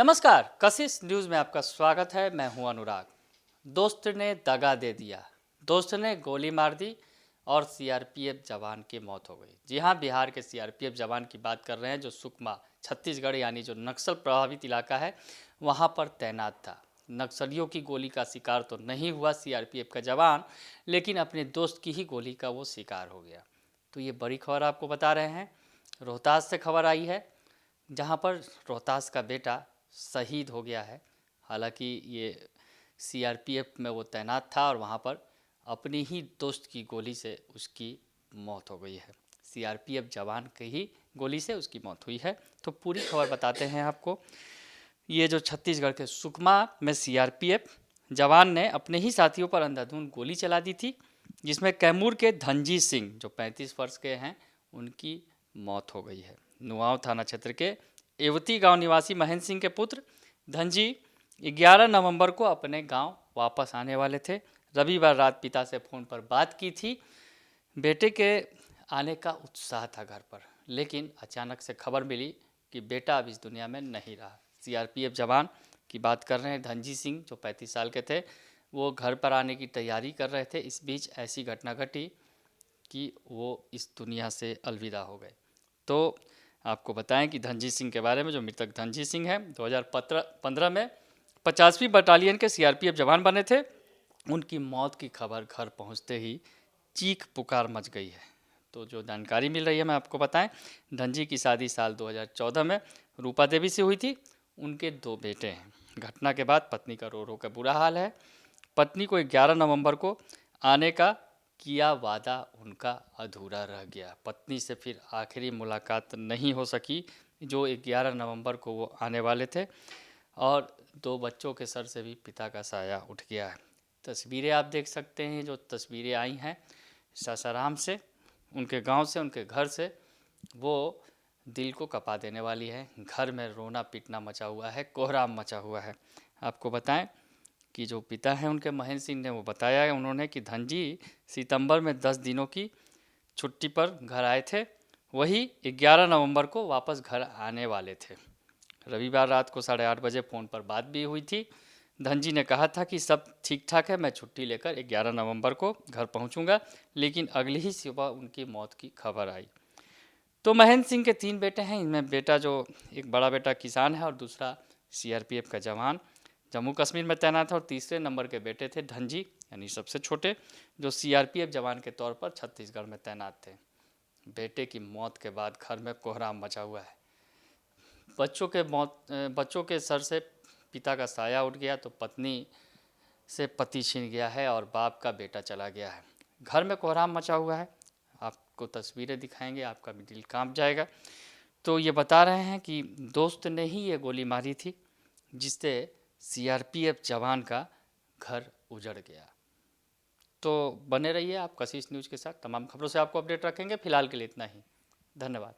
नमस्कार, कशिश न्यूज़ में आपका स्वागत है। मैं हूं अनुराग। दोस्त ने दगा दे दिया, दोस्त ने गोली मार दी और सीआरपीएफ जवान की मौत हो गई। जी हां, बिहार के सीआरपीएफ जवान की बात कर रहे हैं जो सुकमा छत्तीसगढ़ यानी जो नक्सल प्रभावित इलाका है वहां पर तैनात था। नक्सलियों की गोली का शिकार तो नहीं हुआ सीआरपीएफ का जवान, लेकिन अपने दोस्त की ही गोली का वो शिकार हो गया। तो ये बड़ी खबर आपको बता रहे हैं। रोहतास से खबर आई है, जहां पर रोहतास का बेटा शहीद हो गया है। हालांकि ये सीआरपीएफ में वो तैनात था और वहाँ पर अपनी ही दोस्त की गोली से उसकी मौत हो गई है। सीआरपीएफ जवान की ही गोली से उसकी मौत हुई है। तो पूरी खबर बताते हैं आपको। ये जो छत्तीसगढ़ के सुकमा में सीआरपीएफ जवान ने अपने ही साथियों पर अंधाधुंध गोली चला दी थी, जिसमें कैमूर के धनजी सिंह जो 35 वर्ष के हैं उनकी मौत हो गई है। नुआव थाना क्षेत्र के एवती गांव निवासी महेंद्र सिंह के पुत्र धनजी 11 नवंबर को अपने गांव वापस आने वाले थे। रविवार रात पिता से फ़ोन पर बात की थी। बेटे के आने का उत्साह था घर पर, लेकिन अचानक से खबर मिली कि बेटा अब इस दुनिया में नहीं रहा। सीआरपीएफ जवान की बात कर रहे हैं धनजी सिंह जो 35 साल के थे। वो घर पर आने की तैयारी कर रहे थे। इस बीच ऐसी घटना घटी कि वो इस दुनिया से अलविदा हो गए। तो आपको बताएं कि धनजी सिंह के बारे में। जो मृतक धनजी सिंह हैं 2015 में 50वीं बटालियन के सीआरपीएफ जवान बने थे। उनकी मौत की खबर घर पहुंचते ही चीख पुकार मच गई है। तो जो जानकारी मिल रही है मैं आपको बताएं, धनजी की शादी साल 2014 में रूपा देवी से हुई थी। उनके 2 बेटे हैं। घटना के बाद पत्नी का रो रो का बुरा हाल है। पत्नी को 11 नवंबर को आने का किया वादा उनका अधूरा रह गया। पत्नी से फिर आखिरी मुलाकात नहीं हो सकी जो 11 नवंबर को वो आने वाले थे। और 2 बच्चों के सर से भी पिता का साया उठ गया है। तस्वीरें आप देख सकते हैं, जो तस्वीरें आई हैं सासाराम से, उनके गांव से, उनके घर से, वो दिल को कपा देने वाली है। घर में रोना पीटना मचा हुआ है, कोहराम मचा हुआ है। आपको बताएं कि जो पिता हैं उनके महेंद्र सिंह ने वो बताया है उन्होंने कि धनजी सितंबर में 10 दिनों की छुट्टी पर घर आए थे। वही 11 नवंबर को वापस घर आने वाले थे। रविवार रात को 8:30 बजे फ़ोन पर बात भी हुई थी। धनजी ने कहा था कि सब ठीक ठाक है, मैं छुट्टी लेकर 11 नवंबर को घर पहुंचूंगा, लेकिन अगली ही सुबह उनकी मौत की खबर आई। तो महेंद्र सिंह के 3 बेटे हैं। इनमें बेटा जो एक बड़ा बेटा किसान है और दूसरा सीआरपीएफ का जवान जम्मू कश्मीर में तैनात है, और तीसरे नंबर के बेटे थे धनजी यानी सबसे छोटे, जो सीआरपीएफ जवान के तौर पर छत्तीसगढ़ में तैनात थे। बेटे की मौत के बाद घर में कोहराम मचा हुआ है। बच्चों के सर से पिता का साया उठ गया, तो पत्नी से पति छिन गया है और बाप का बेटा चला गया है। घर में कोहराम मचा हुआ है। आपको तस्वीरें दिखाएंगे, आपका भी दिल कांप जाएगा। तो ये बता रहे हैं कि दोस्त ने ही ये गोली मारी थी, जिससे सीआरपीएफ जवान का घर उजड़ गया। तो बने रहिए आप कशिश न्यूज़ के साथ। तमाम खबरों से आपको अपडेट रखेंगे। फिलहाल के लिए इतना ही। धन्यवाद।